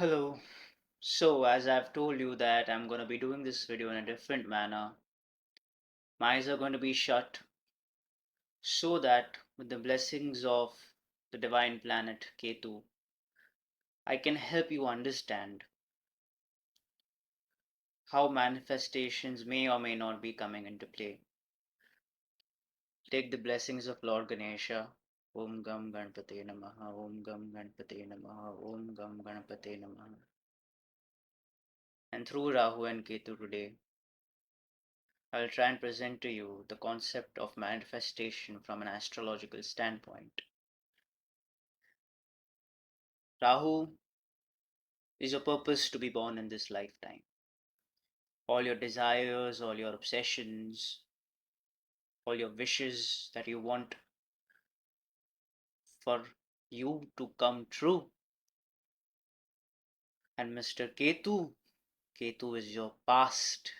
Hello. So, as I've told you that I'm going to be doing this video in a different manner, my eyes are going to be shut so that with the blessings of the divine planet Ketu, I can help you understand how manifestations may or may not be coming into play. Take the blessings of Lord Ganesha. Om Gam Ganpate Namaha, Om Gam Ganpate Namaha, Om Gam Ganpate Namaha. And through Rahu and Ketu today, I'll try and present to you the concept of manifestation from an astrological standpoint. Rahu is your purpose to be born in this lifetime. All your desires, all your obsessions, all your wishes that you want for you to come true. And Mr. Ketu, Ketu is your past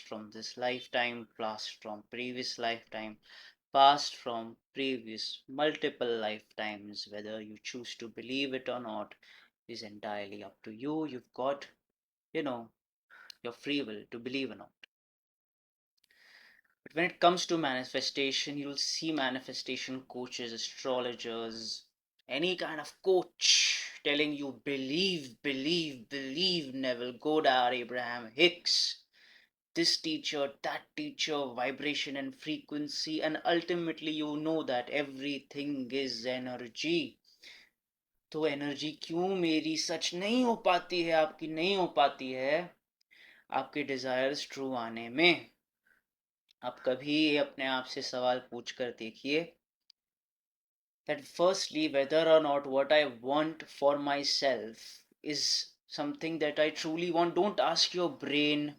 from this lifetime, past from previous lifetime, past from previous multiple lifetimes. Whether you choose to believe it or not is entirely up to you. You've got, you know, your free will to believe or not. But when it comes to manifestation, you'll see manifestation coaches, astrologers, any kind of coach telling you believe, believe, believe, Neville Goddard, Abraham Hicks, this teacher, that teacher, vibration and frequency, and ultimately you know that everything is energy. तो energy क्यों मेरी सच नहीं हो पाती है, आपकी नहीं हो पाती है आपके डिजायर्स ट्रू आने में? आप कभी अपने आप से सवाल पूछ कर देखिए that firstly whether or not what I want for myself is something that I truly want. Don't ask your brain,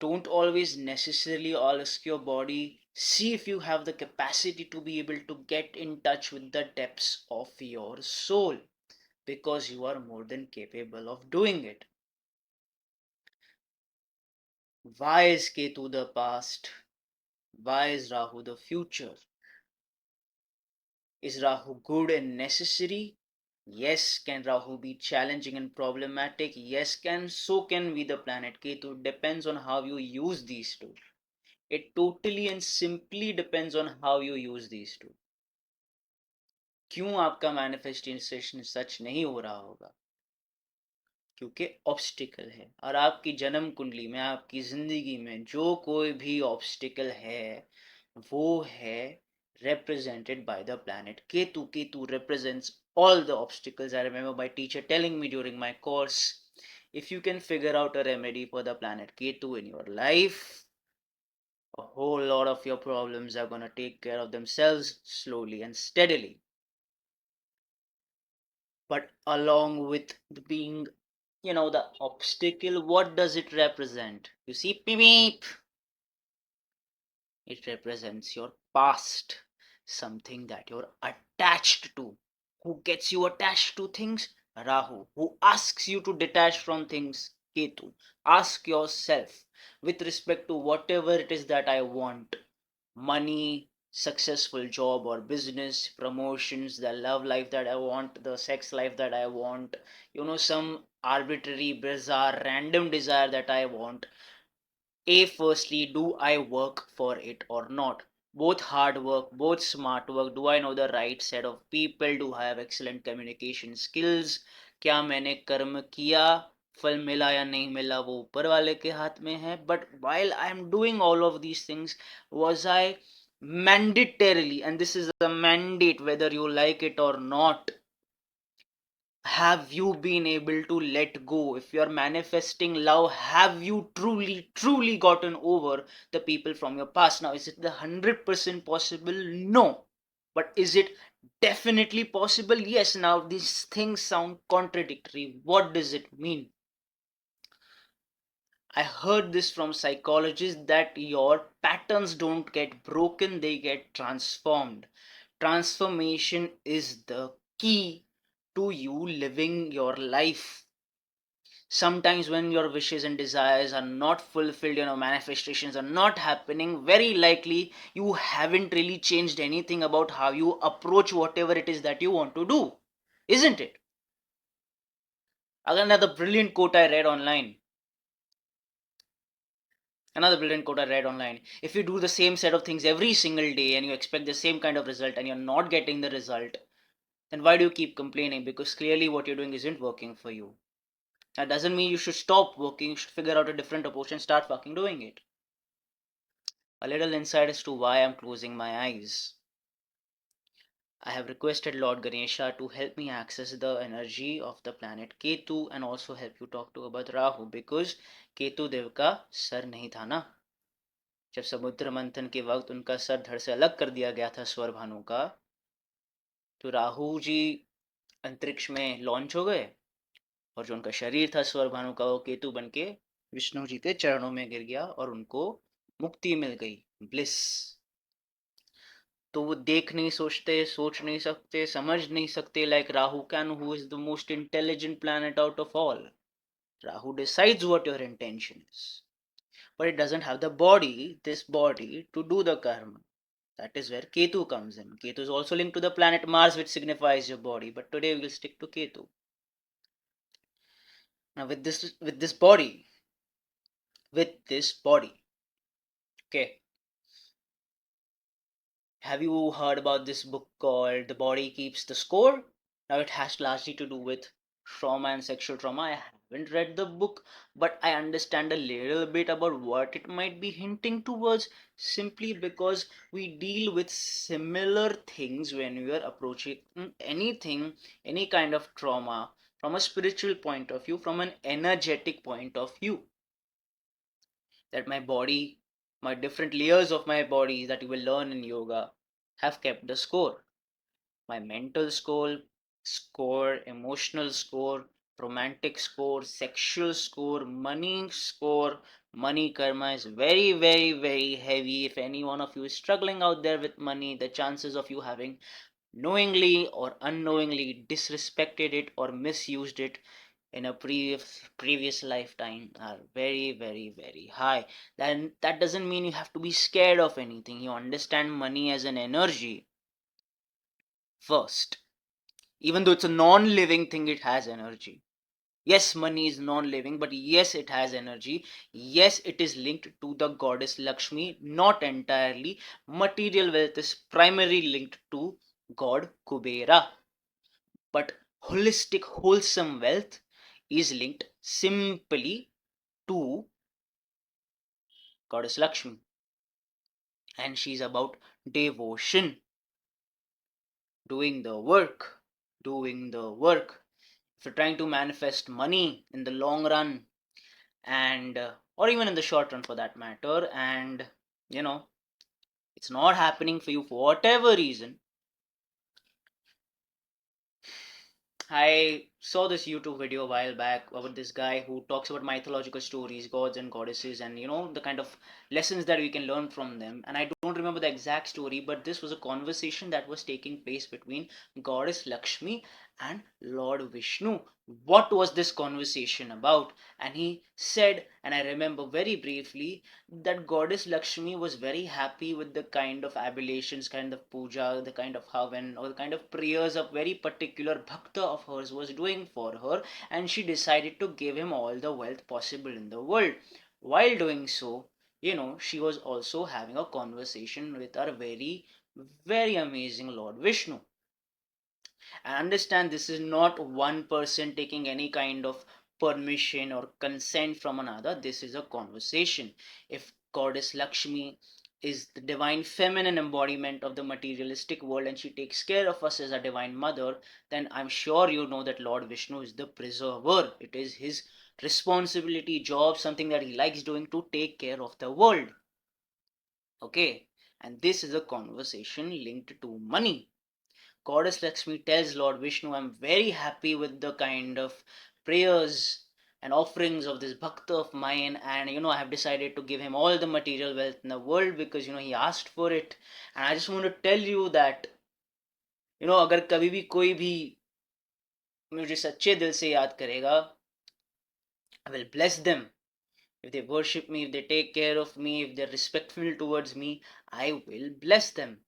don't always necessarily ask your body. See if you have the capacity to be able to get in touch with the depths of your soul, because you are more than capable of doing it. Why is Ketu the past? Why is Rahu the future? Is Rahu good and necessary? Yes. Can Rahu be challenging and problematic? Yes, so can be the planet Ketu. Depends on how you use these two. It totally and simply depends on how you use these two. क्यों आपका manifestation सच नहीं हो रहा होगा? क्योंकि obstacle है, और आपकी जन्म कुंडली में, आपकी जिंदगी में जो कोई भी ऑब्स्टिकल है वो है represented by the planet Ketu. Ketu represents all the obstacles. I remember my teacher telling me during my course, if you can figure out a remedy for the planet Ketu in your life, a whole lot of your problems are going to take care of themselves slowly and steadily. But along with being, the obstacle, what does it represent? You see, beep, beep. It represents your past, something that you're attached to. Who gets you attached to things? Rahu. Who asks you to detach from things? Ketu. Ask yourself, with respect to whatever it is that I want, money, successful job or business, promotions, the love life that I want, the sex life that I want, some arbitrary, bizarre, random desire that I want. Firstly, do I work for it or not? Both hard work, both smart work. Do I know the right set of people? Do I have excellent communication skills? क्या मैंने कर्म किया, फल मिला या नहीं मिला वो ऊपर वाले के हाथ में है. But while I am doing all of these things, was I mandatorily, and this is a mandate whether you like it or not, have you been able to let go? If you're manifesting love, have you truly gotten over the people from your past? Now, is it the 100% possible? No. But is it definitely possible? Yes. Now, these things sound contradictory. What does it mean? I heard this from psychologists that your patterns don't get broken, they get transformed. Transformation is the key to you living your life. Sometimes when your wishes and desires are not fulfilled, manifestations are not happening, very likely you haven't really changed anything about how you approach whatever it is that you want to do, isn't it? Another brilliant quote I read online. Another brilliant quote I read online. If you do the same set of things every single day and you expect the same kind of result and you're not getting the result, then why do you keep complaining? Because clearly what you're doing isn't working for you. That doesn't mean you should stop working. You should figure out a different approach and start fucking doing it. A little insight as to why I'm closing my eyes. I have requested Lord Ganesha to help me access the energy of the planet Ketu and also help you talk to about Rahu because Ketu देव का sir नहीं था ना. जब समुद्र मंथन के वक्त उनका सर धड़ से अलग कर दिया गया था स्वर भानु का, तो राहु जी अंतरिक्ष में लॉन्च हो गए और जो उनका शरीर था स्वर भानु का वो केतु बन के विष्णु जी के चरणों में गिर गया और उनको मुक्ति मिल गई, ब्लिस. तो वो देख नहीं सोचते, सोच नहीं सकते, समझ नहीं सकते. Like Rahu can who is the most intelligent planet out of all. Rahu decides what your intention is, but it doesn't have the body, this body, to do the karma. That is where Ketu comes in. Ketu is also linked to the planet Mars, which signifies your body, but today we will stick to Ketu. Now, with this body, okay. Have you heard about this book called The Body Keeps the Score? Now, it has largely to do with trauma and sexual trauma. I haven't read the book, but I understand a little bit about what it might be hinting towards simply because we deal with similar things when we are approaching anything, any kind of trauma from a spiritual point of view, from an energetic point of view. That my body, my different layers of my body that you will learn in yoga have kept the score. My mental score, emotional score, romantic score, sexual score, money karma is very, very, very heavy. If any one of you is struggling out there with money, the chances of you having knowingly or unknowingly disrespected it or misused it in a previous lifetime are very, very, very high. Then that doesn't mean you have to be scared of anything. You understand money as an energy first. Even though it's a non-living thing, it has energy. Yes, money is non-living, but yes, it has energy. Yes, it is linked to the goddess Lakshmi, not entirely. Material wealth is primarily linked to god Kubera, but holistic, wholesome wealth is linked simply to goddess Lakshmi, and she's about devotion, doing the work, doing the work. If you're trying to manifest money in the long run, and or even in the short run for that matter, and you know it's not happening for you for whatever reason. I saw this YouTube video a while back about this guy who talks about mythological stories, gods and goddesses, and the kind of lessons that we can learn from them. And I don't remember the exact story, but this was a conversation that was taking place between goddess Lakshmi and Lord Vishnu. What was this conversation about? And he said, and I remember very briefly, that goddess Lakshmi was very happy with the kind of ablutions, kind of puja, the kind of havan, or the kind of prayers a very particular bhakta of hers was doing for her, and she decided to give him all the wealth possible in the world. While doing so, she was also having a conversation with our very, very amazing Lord Vishnu. And understand, this is not one person taking any kind of permission or consent from another. This is a conversation. If goddess Lakshmi is the divine feminine embodiment of the materialistic world and she takes care of us as a divine mother, then I'm sure you know that Lord Vishnu is the preserver. It is his responsibility, job, something that he likes doing, to take care of the world. Okay, and this is a conversation linked to money. Goddess Lakshmi tells Lord Vishnu, I'm very happy with the kind of prayers and offerings of this bhakta of mine, and I have decided to give him all the material wealth in the world because he asked for it. And I just want to tell you that अगर कभी भी कोई भी मुझे सच्चे दिल से याद करेगा, I will bless them. If they worship me, if they take care of me, if they're respectful towards me, I will bless them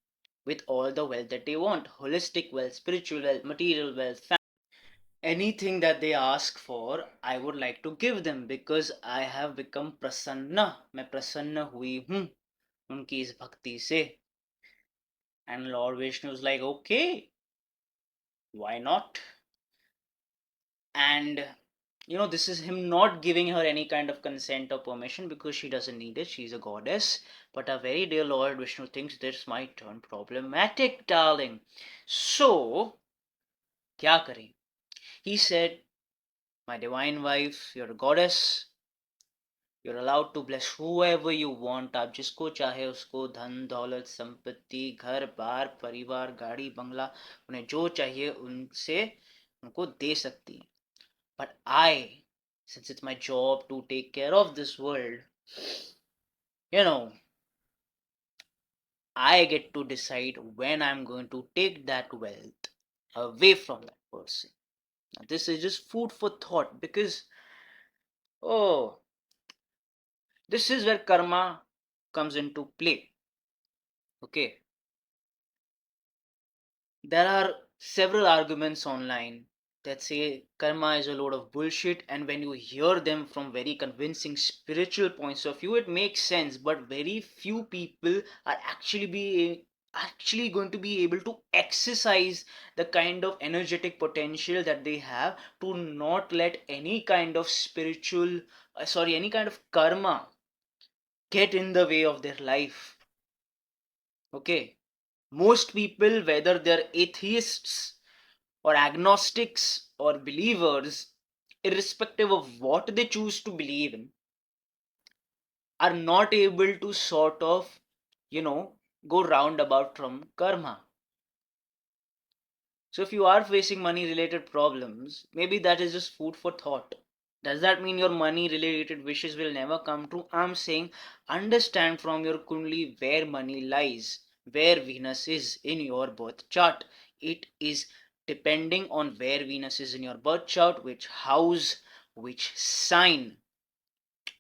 with all the wealth that they want: holistic wealth, spiritual wealth, material wealth, anything that they ask for, I would like to give them because I have become prasanna. मैं प्रसन्न हुई हूँ उनकी इस भक्ति से. And Lord Vishnu is like, okay, why not? And this is him not giving her any kind of consent or permission because she doesn't need it. She's a goddess. But our very dear Lord Vishnu thinks this might turn problematic, darling. So, kya kare? He said, my divine wife, you're a goddess. You're allowed to bless whoever you want. आप जिसको चाहे उसको धन दौलत संपत्ति घर बार परिवार गाड़ी बंगला उन्हें जो चाहिए उनसे उनको दे सकती है. But since it's my job to take care of this world, you know, I get to decide when I'm going to take that wealth away from that person. Now, this is just food for thought because, oh, this is where karma comes into play. Okay, there are several arguments online that say karma is a load of bullshit, and when you hear them from very convincing spiritual points of view, it makes sense. But very few people are actually going to be able to exercise the kind of energetic potential that they have to not let any kind of any kind of karma get in the way of their life. Okay, most people, whether they're atheists or agnostics or believers, irrespective of what they choose to believe in, are not able to sort of, you know, go roundabout from karma. So if you are facing money related problems, maybe that is just food for thought. Does that mean your money related wishes will never come true? I'm saying understand from your kundli where money lies, where Venus is in your birth chart. It is depending on where Venus is in your birth chart, which house, which sign,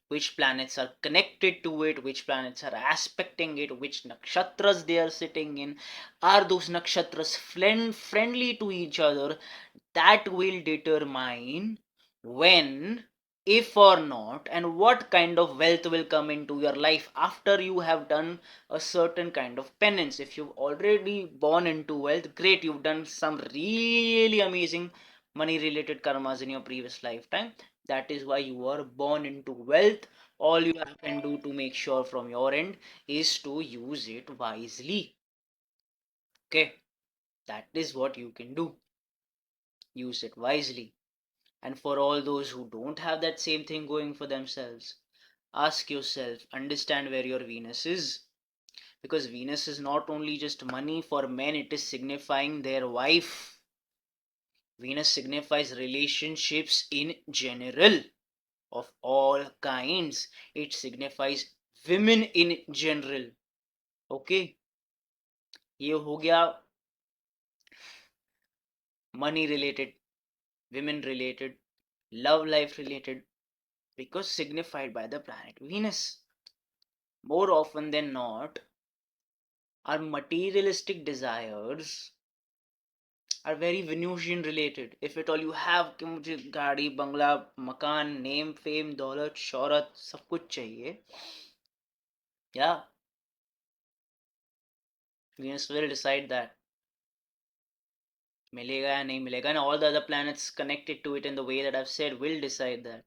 which planets are connected to it, which planets are aspecting it, which nakshatras they are sitting in. Are those nakshatras friendly to each other? That will determine when, if or not, and what kind of wealth will come into your life after you have done a certain kind of penance. If you've already born into wealth, great, you've done some really amazing money related karmas in your previous lifetime. That is why you are born into wealth. All you can do to make sure from your end is to use it wisely. Okay, that is what you can do. Use it wisely. And for all those who don't have that same thing going for themselves, ask yourself, understand where your Venus is. Because Venus is not only just money. For men, it is signifying their wife. Venus signifies relationships in general of all kinds. It signifies women in general. Okay, ये हो गया money related, women related, love life related, because signified by the planet Venus. More often than not, our materialistic desires are very Venusian related. If at all you have कि मुझे गाड़ी बंगला मकान name fame दौलत शौहरत सब कुछ चाहिए, yeah, Venus will decide that मिलेगा या नहीं मिलेगा, and all the other planets connected to it in the way that I've said will decide that.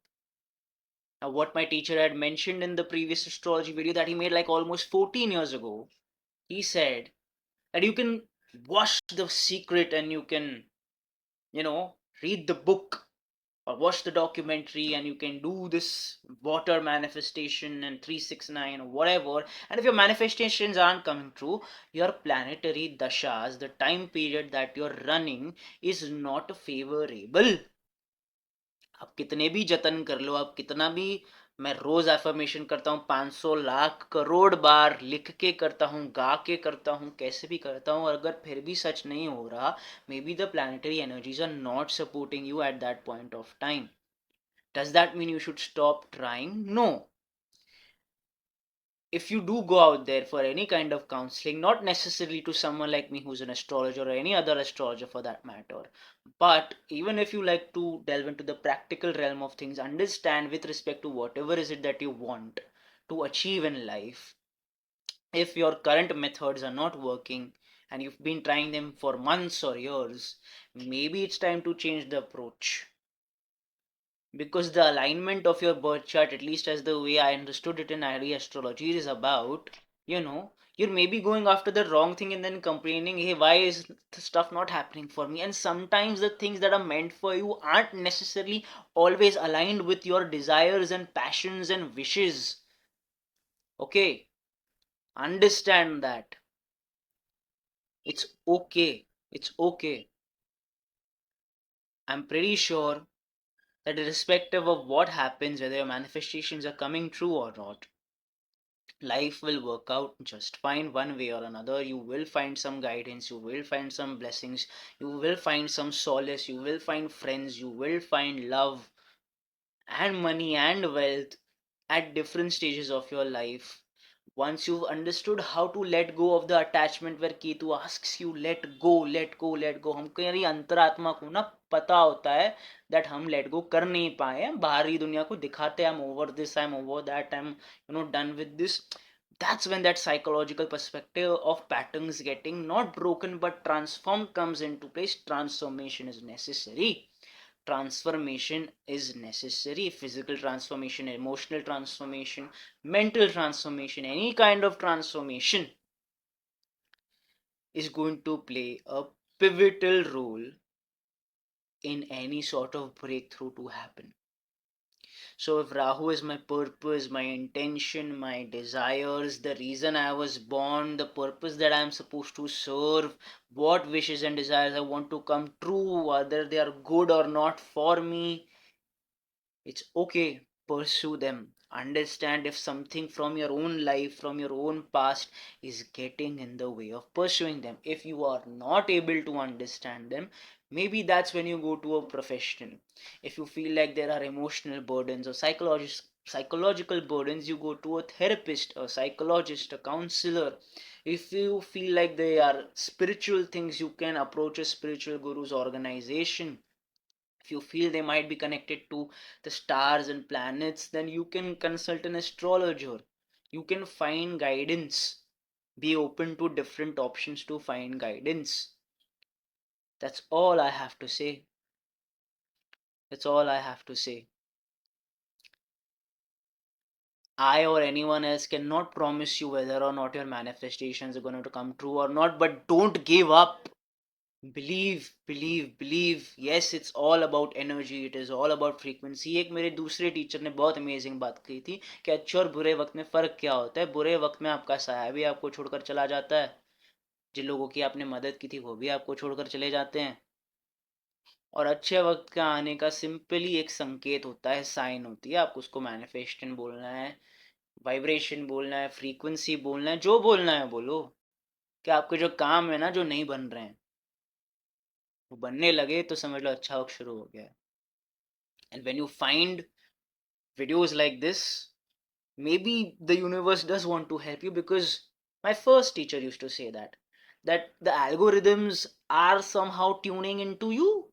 Now, what my teacher had mentioned in the previous astrology video that he made like almost 14 years ago, he said that you can watch The Secret and you can, read the book or watch the documentary and you can do this water manifestation and 369 or whatever. And if your manifestations aren't coming true, your planetary dashas, the time period that you're running, is not favorable. आप कितने भी जतन कर लो, आप कितना भी, मैं रोज affirmation करता हूँ 500 लाख करोड़ बार लिख के करता हूँ, गा के करता हूँ, कैसे भी करता हूँ, और अगर फिर भी सच नहीं हो रहा, maybe the planetary energies are not supporting you at that point of time. Does that mean you should stop trying? No. if you do go out there for any kind of counseling, not necessarily to someone like me who's an astrologer or any other astrologer for that matter, but even if you like to delve into the practical realm of things, understand with respect to whatever is it that you want to achieve in life, if your current methods are not working and you've been trying them for months or years, maybe it's time to change the approach, because the alignment of your birth chart, at least as the way I understood it in Irish astrology, is about, you're maybe going after the wrong thing and then complaining, hey, why is the stuff not happening for me? And sometimes the things that are meant for you aren't necessarily always aligned with your desires and passions and wishes. Okay, understand that. It's okay. It's okay. I'm pretty sure that irrespective of what happens, whether your manifestations are coming true or not, life will work out just fine one way or another. You will find some guidance, you will find some blessings, you will find some solace, you will find friends, you will find love and money and wealth at different stages of your life. Once you've understood how to let go of the attachment, where Ketu asks you let go, let go, let go, हमको यारी अंतरात्मा को ना पता होता है that हम let go कर नहीं पाए हैं, बाहरी दुनिया को दिखाते हैं I'm over this, I'm over that, I'm done with this. That's when that psychological perspective of patterns getting not broken but transformed comes into place. Transformation is necessary. Transformation is necessary. Physical transformation, emotional transformation, mental transformation, any kind of transformation is going to play a pivotal role in any sort of breakthrough to happen. So if Rahu is my purpose, my intention, my desires, the reason I was born, the purpose that I am supposed to serve, what wishes and desires I want to come true, whether they are good or not for me, it's okay, pursue them. Understand if something from your own life, from your own past, is getting in the way of pursuing them. If you are not able to understand them, maybe that's when you go to a professional. If you feel like there are emotional burdens or psychological burdens, you go to a therapist, a psychologist, a counselor. If you feel like they are spiritual things, you can approach a spiritual guru's organization. If you feel they might be connected to the stars and planets, then you can consult an astrologer. You can find guidance. Be open to different options to find guidance. That's all I have to say. That's all I have to say. I or anyone else cannot promise you whether or not your manifestations are going to come true or not, but don't give up. Believe. Yes, it's all about energy, it is all about frequency. एक मेरे दूसरे teacher ने बहुत amazing बात कही थी कि अच्छे और बुरे वक्त में फ़र्क क्या होता है. बुरे वक्त में आपका साया भी आपको छोड़कर चला जाता है, जिन लोगों की आपने मदद की थी वो भी आपको छोड़कर चले जाते हैं, और अच्छे वक्त का आने का सिंपली एक संकेत होता है, साइन होती है. आपको उसको मैनिफेस्टेशन बोलना है, वाइब्रेशन बोलना है, फ्रीक्वेंसी बोलना है, जो बोलना है बोलो. कि आपके जो काम है ना, जो नहीं बन रहे हैं, वो बनने लगे तो समझ लो अच्छा वक्त शुरू हो गया. And when you find videos like this, maybe the universe does want to help you, because my first teacher used to say that the algorithms are somehow tuning into you,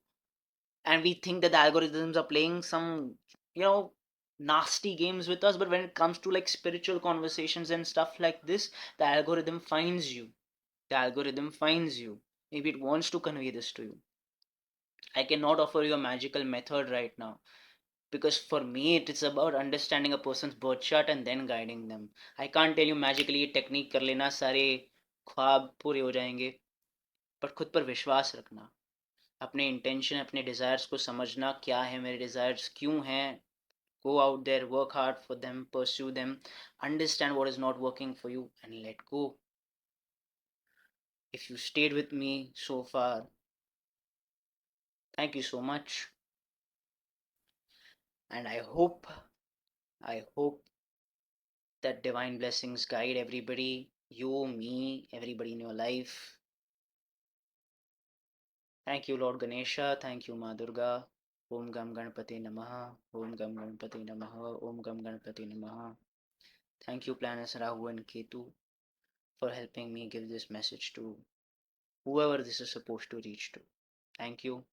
and we think that the algorithms are playing some, you know, nasty games with us. But when it comes to like spiritual conversations and stuff like this, the algorithm finds you. The algorithm finds you. Maybe it wants to convey this to you. I cannot offer you a magical method right now, because for me it is about understanding a person's birth chart and then guiding them. I can't tell you magically ये technique कर लेना सारे ख्वाब पूरे हो जाएंगे. पर खुद पर विश्वास रखना, अपने इंटेंशन, अपने डिज़ायर्स को समझना, क्या है मेरे डिज़ायर्स, क्यों हैं. Go out there, work hard for them, pursue them, understand what is not working for you, and let go. If you stayed with me so far, thank you so much. And I hope that divine blessings guide everybody, you, me, everybody in your life. Thank you, Lord Ganesha. Thank you, Ma Durga. Om Gam Ganpati Namaha. Om Gam Ganpati Namaha. Om Gam Ganpati Namaha. Thank you, planets Rahu and Ketu, for helping me give this message to whoever this is supposed to reach to. Thank you.